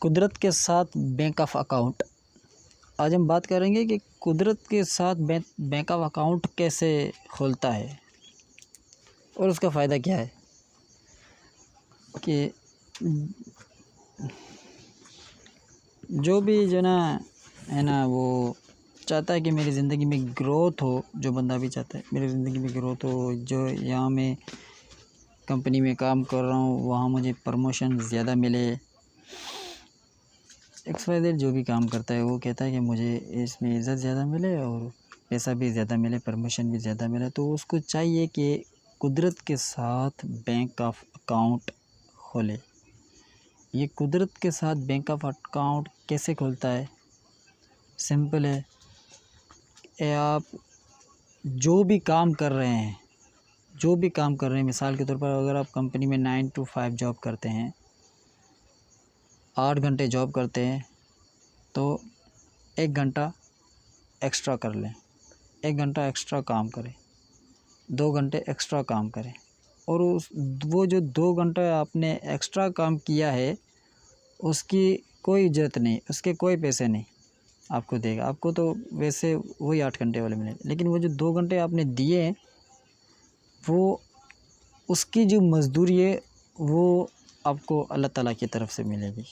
कुदरत के साथ बैंक ऑफ अकाउंट। आज हम बात करेंगे कि कुदरत के साथ बैंक ऑफ अकाउंट कैसे खोलता है और उसका फ़ायदा क्या है। कि जो भी जो ना है ना वो चाहता है कि मेरी ज़िंदगी में ग्रोथ हो, जो बंदा भी चाहता है मेरी ज़िंदगी में ग्रोथ हो, जो यहाँ मैं कंपनी में काम कर रहा हूँ वहाँ मुझे प्रमोशन ज़्यादा मिले, XYZ जो भी काम करता है वो कहता है कि मुझे इसमें इज़्ज़त ज़्यादा मिले और पैसा भी ज़्यादा मिले, प्रमोशन भी ज़्यादा मिले। तो उसको चाहिए कि कुदरत के साथ बैंक ऑफ अकाउंट खोले। ये कुदरत के साथ बैंक ऑफ अकाउंट कैसे खोलता है? सिंपल है। आप जो भी काम कर रहे हैं मिसाल के तौर पर अगर आप कंपनी में 9 to 5 जॉब करते हैं, 8 घंटे जॉब करते हैं, तो 1 घंटा एक्स्ट्रा कर लें, 1 घंटा एक्स्ट्रा काम करें, 2 घंटे एक्स्ट्रा काम करें और वो जो 2 घंटे आपने एक्स्ट्रा काम किया है उसकी कोई इज्जत नहीं, उसके कोई पैसे नहीं आपको देगा। आपको तो वैसे वही 8 घंटे वाले मिले, लेकिन वो जो 2 घंटे आपने दिए हैं वो उसकी जो मज़दूरी है वो आपको अल्लाह ताला की तरफ से मिलेगी।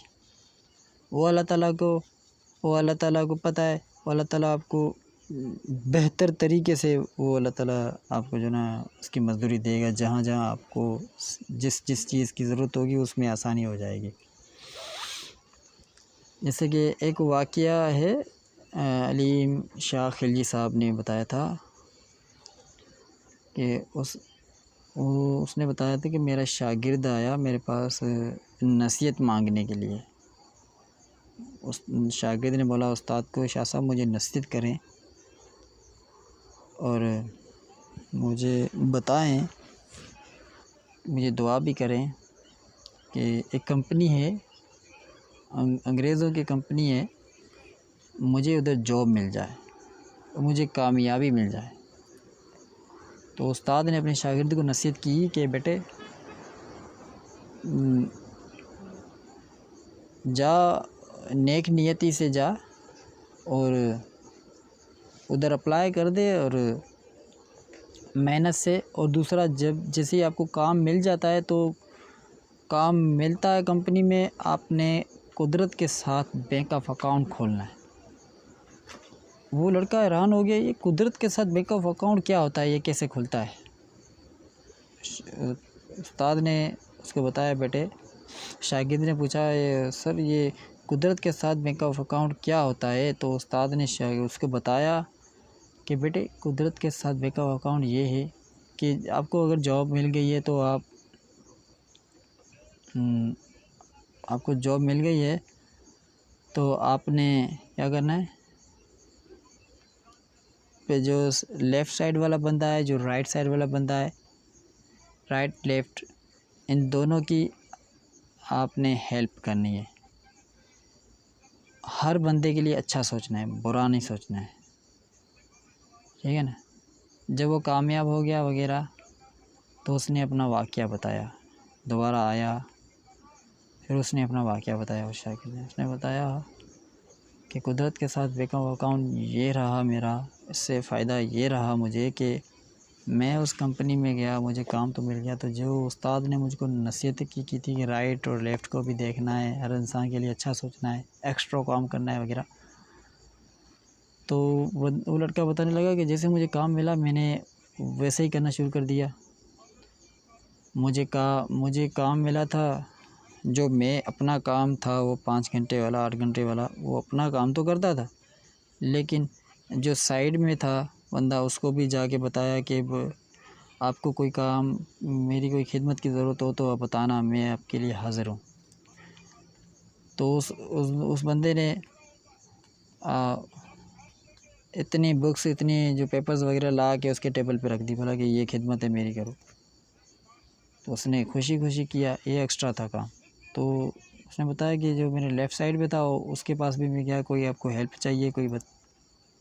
वो अल्लाह ताला को पता है, वो अल्लाह ताला आपको बेहतर तरीके से वो अल्लाह ताला आपको जो ना उसकी मज़दूरी देगा। जहाँ जहाँ आपको जिस जिस चीज़ की ज़रूरत होगी उसमें आसानी हो जाएगी। जैसे कि एक वाक़या है, अलीम शाह खिलजी साहब ने बताया था कि उसने बताया था कि मेरा शागिर्द आया मेरे पास नसीहत मांगने के लिए। उस शागिर्द ने बोला उस्ताद को, शाह साहब मुझे नसीहत करें और मुझे बताएं, मुझे दुआ भी करें कि एक कंपनी है, अंग्रेज़ों की कंपनी है, मुझे उधर जॉब मिल जाए, मुझे कामयाबी मिल जाए। तो उस्ताद ने अपने शागिर्द को नसीहत की कि बेटे जा, नेक नियति से जा और उधर अप्लाई कर दे और मेहनत से। और दूसरा, जब जैसे ही आपको काम मिल जाता है तो काम मिलता है कंपनी में, आपने कुदरत के साथ बैंक ऑफ अकाउंट खोलना है। वो लड़का हैरान हो गया, ये कुदरत के साथ बैंक ऑफ अकाउंट क्या होता है, ये कैसे खुलता है। उस्ताद ने उसको बताया, बेटे शागिर्द ने पूछा, सर ये कुदरत के साथ बैंक ऑफ अकाउंट क्या होता है। तो उस्ताद ने उसको बताया कि बेटे कुदरत के साथ बैंक ऑफ अकाउंट ये है कि आपको अगर जॉब मिल गई है तो आपको जॉब मिल गई है तो आपने क्या करना है, पे जो लेफ़्ट साइड वाला बंदा है, जो राइट साइड वाला बंदा है, राइट लेफ़्ट इन दोनों की आपने हेल्प करनी है। हर बंदे के लिए अच्छा सोचना है, बुरा नहीं सोचना है, ठीक है ना। जब वो कामयाब हो गया वगैरह तो उसने अपना वाक़या बताया, दोबारा आया, फिर उसने अपना वाक़या बताया। उस शागिर्द ने उसने बताया कि कुदरत के साथ बैंक ऑफ अकाउंट ये रहा मेरा, इससे फ़ायदा ये रहा मुझे कि मैं उस कंपनी में गया, मुझे काम तो मिल गया, तो जो उस्ताद ने मुझको नसीहत की थी कि राइट और लेफ़्ट को भी देखना है, हर इंसान के लिए अच्छा सोचना है, एक्स्ट्रा काम करना है वगैरह। तो वो लड़का बताने लगा कि जैसे मुझे काम मिला मैंने वैसे ही करना शुरू कर दिया। मुझे काम मिला था, जो मैं अपना काम था वो 5 घंटे वाला, 8 घंटे वाला, वो अपना काम तो करता था, लेकिन जो साइड में था बंदा उसको भी जाके बताया कि आपको कोई काम, मेरी कोई खिदमत की ज़रूरत हो तो आप बताना, मैं आपके लिए हाज़िर हूँ। तो उस बंदे ने इतनी बुक्स, इतनी जो पेपर्स वगैरह ला के उसके टेबल पे रख दी, बोला कि ये खिदमत है मेरी, करो। तो उसने खुशी खुशी किया, ये एक्स्ट्रा था काम। तो उसने बताया कि जो मेरे लेफ़्ट साइड पे था उसके पास भी मैं गया, कोई आपको हेल्प चाहिए, कोई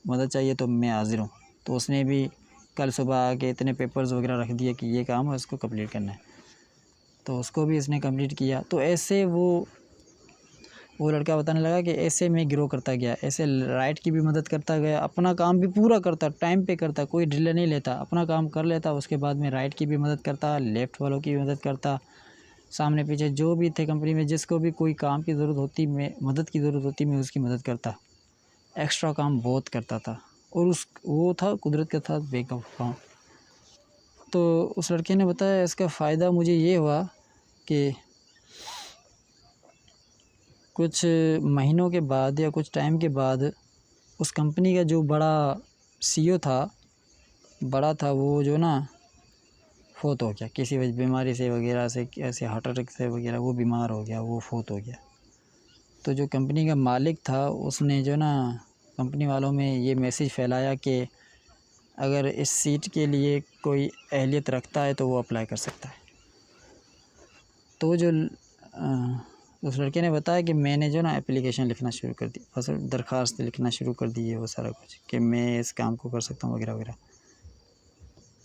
मदद चाहिए तो मैं हाज़िर हूँ। तो उसने भी कल सुबह आके इतने पेपर्स वगैरह रख दिए कि ये काम है, उसको कंप्लीट करना है, तो उसको भी इसने कंप्लीट किया। तो ऐसे वो वो लड़का बताने लगा कि ऐसे मैं ग्रो करता गया, ऐसे राइट की भी मदद करता गया, अपना काम भी पूरा करता, टाइम पे करता, कोई ढीला नहीं लेता, अपना काम कर लेता, उसके बाद में राइट की भी मदद करता, लेफ़्ट वालों की भी मदद करता, सामने पीछे जो भी थे कंपनी में, जिसको भी कोई काम की ज़रूरत होती, मैं मदद की ज़रूरत होती, मैं उसकी मदद करता। एक्स्ट्रा काम बहुत करता था और वो था कुदरत के साथ बैंक ऑफ अकाउंट। तो उस लड़के ने बताया इसका फ़ायदा मुझे ये हुआ कि कुछ महीनों के बाद या कुछ टाइम के बाद उस कंपनी का जो बड़ा सीईओ था, बड़ा था, वो जो ना फ़ौत हो गया किसी बीमारी से वगैरह से, ऐसे हार्ट अटैक से वगैरह, वो बीमार हो गया, वो फ़ौत हो गया। तो जो कंपनी का मालिक था उसने जो ना कंपनी वालों में ये मैसेज फैलाया कि अगर इस सीट के लिए कोई अहलियत रखता है तो वो अप्लाई कर सकता है। तो जो उस लड़के ने बताया कि मैंने जो ना एप्लीकेशन लिखना शुरू कर दी, फसल दरख्वास्त लिखना शुरू कर दी है, वो सारा कुछ कि मैं इस काम को कर सकता हूँ वगैरह वगैरह।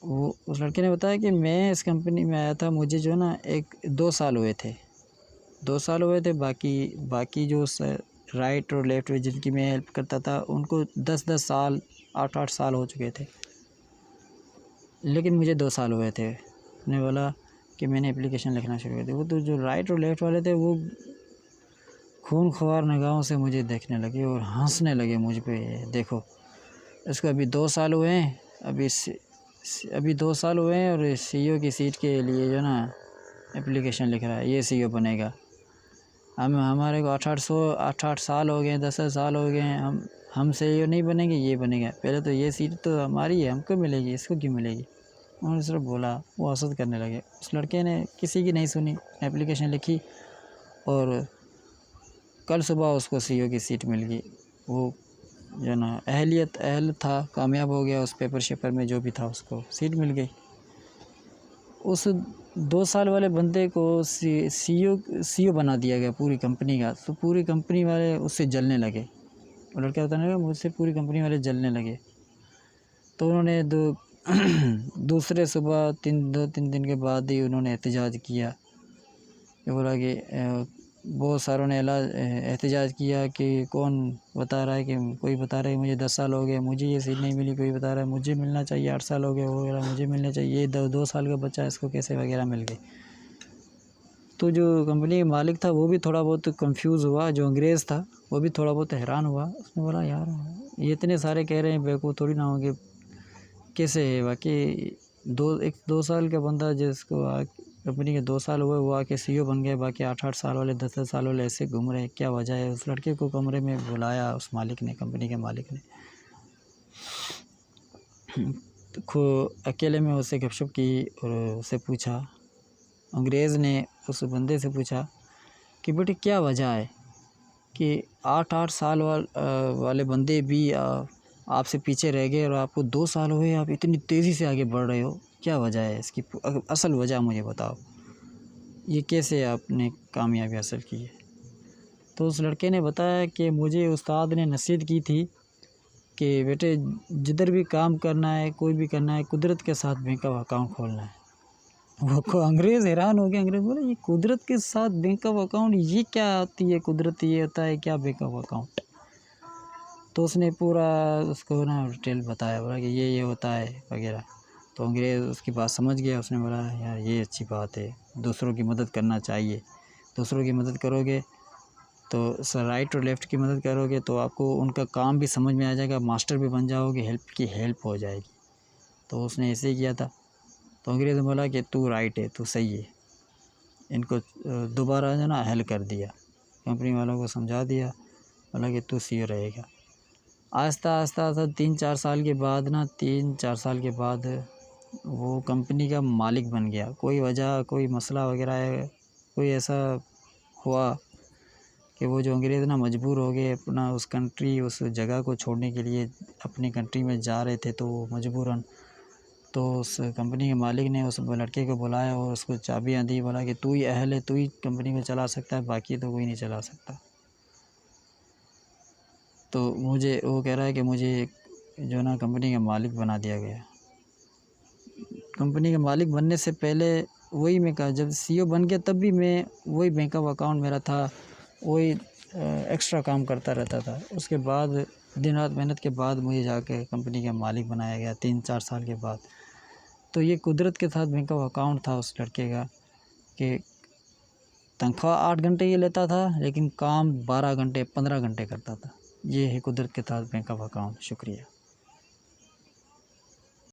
वो उस लड़के ने बताया कि मैं इस कंपनी में आया था, मुझे जो ना 1-2 साल हुए थे, 2 साल हुए थे। बाकी जो राइट और लेफ़्ट में जिनकी मैं हेल्प करता था उनको 10-10 साल, 8-8 साल हो चुके थे, लेकिन मुझे 2 साल हुए थे। उन्होंने बोला कि मैंने एप्लीकेशन लिखना शुरू कर दी। वो तो जो राइट और लेफ़्ट वाले थे वो खूनख्वार निगाहों से मुझे देखने लगे और हंसने लगे मुझ पे। देखो, इसको अभी 2 साल हुए हैं, अभी 2 साल हुए हैं और सीईओ की सीट के लिए जो ना एप्लीकेशन लिख रहा है, ये सीईओ बनेगा। हमारे को 8-8 साल हो गए, 10 साल हो गए हैं, हम सीईओ नहीं बनेंगे, ये बनेगा। पहले तो ये सीट तो हमारी है, हमको मिलेगी, इसको क्यों मिलेगी? उन्होंने सिर्फ बोला, वो हसद करने लगे। उस लड़के ने किसी की नहीं सुनी, एप्लीकेशन लिखी और कल सुबह उसको सीईओ की सीट मिल गई। वो जो ना अहल था, कामयाब हो गया उस पेपर शेपर में, जो भी था उसको सीट मिल गई। उस 2 साल वाले बंदे को सीईओ बना दिया गया पूरी कंपनी का। तो पूरी कंपनी वाले उससे जलने लगे। वो लड़का बताने लगा, मुझसे पूरी कंपनी वाले जलने लगे। तो उन्होंने दूसरे सुबह 2-3 दिन के बाद ही उन्होंने एहतजाज किया। ये बोला कि बहुत सारों ने एहतजाज किया कि कौन बता रहा है कि कोई बता रहा है मुझे 10 साल हो गए, मुझे ये सीट नहीं मिली, कोई बता रहा है मुझे मिलना चाहिए, 8 साल हो गए वगैरह, मुझे मिलना चाहिए, ये 2 साल का बच्चा इसको कैसे वगैरह मिल गई। तो जो कंपनी का मालिक था वो भी थोड़ा बहुत कंफ्यूज हुआ, जो अंग्रेज़ था वो भी थोड़ा बहुत हैरान हुआ। उसने बोला, यार ये इतने सारे कह रहे हैं, बेवकूफ़ थोड़ी ना होंगे, कैसे है बाकी 2 साल का बंदा जिसको कंपनी के 2 साल हुए वो आके सीईओ बन गया, बाकी 8-8 साल वाले, 10-10 साल वाले ऐसे घूम रहे हैं, क्या वजह है? उस लड़के को कमरे में बुलाया उस मालिक ने, कंपनी के मालिक ने, तो अकेले में उससे गपशप की और उससे पूछा, अंग्रेज़ ने उस बंदे से पूछा कि बेटे क्या वजह है कि 8-8 साल वाले बंदे भी आपसे पीछे रह गए और आपको 2 साल हुए, आप इतनी तेज़ी से आगे बढ़ रहे हो, क्या वजह है इसकी? असल वजह मुझे बताओ, ये कैसे आपने कामयाबी हासिल की है? तो उस लड़के ने बताया कि मुझे उस्ताद ने नसीहत की थी कि बेटे जिधर भी काम करना है, कोई भी करना है, कुदरत के साथ बैंक ऑफ अकाउंट खोलना है। वो को अंग्रेज़ हैरान हो गया। अंग्रेज़ बोले, ये कुदरत के साथ बैंक ऑफ अकाउंट, ये क्या आती है कुदरत, ये होता है क्या बैंक ऑफ अकाउंट? तो उसने पूरा उसको ना डिटेल बताया, बोला कि ये होता है वगैरह। तो अंग्रेज़ उसकी बात समझ गया। उसने बोला, यार ये अच्छी बात है, दूसरों की मदद करना चाहिए, दूसरों की मदद करोगे तो राइट और लेफ़्ट की मदद करोगे तो आपको उनका काम भी समझ में आ जाएगा, मास्टर भी बन जाओगे, हेल्प हो जाएगी। तो उसने ऐसे ही किया था। तो अंग्रेज़ ने बोला कि तू राइट है, तू सही है। इनको दोबारा जो ना हल कर दिया, कंपनी वालों को समझा दिया, बोला कि तू सीईओ रहेगा। आहिस्ता 3-4 साल के बाद ना, 3-4 साल के बाद वो कंपनी का मालिक बन गया। कोई वजह, कोई मसला वगैरह है, कोई ऐसा हुआ कि वो जो अंग्रेज़ ना मजबूर हो गए अपना उस जगह को छोड़ने के लिए, अपनी कंट्री में जा रहे थे तो मजबूरन। तो उस कंपनी के मालिक ने उस लड़के को बुलाया और उसको चाबियाँ दी, बोला कि तू ही अहल है, तू ही कंपनी को चला सकता है, बाकी तो कोई नहीं चला सकता। तो मुझे वो कह रहा है कि मुझे जो ना कंपनी का मालिक बना दिया गया। कंपनी का मालिक बनने से पहले वही मैं कहा, जब सीईओ बन गया तब भी मैं वही बैंक ऑफ अकाउंट मेरा था, वही एक्स्ट्रा काम करता रहता था। उसके बाद दिन रात मेहनत के बाद मुझे जाके कंपनी का मालिक बनाया गया 3-4 साल के बाद। तो ये कुदरत के साथ बैंक ऑफ अकाउंट था उस लड़के का कि तनख्वाह 8 घंटे ये लेता था, लेकिन काम 12 घंटे 15 घंटे करता था। ये है कुदरत के साथ बैंक ऑफ अकाउंट। शुक्रिया।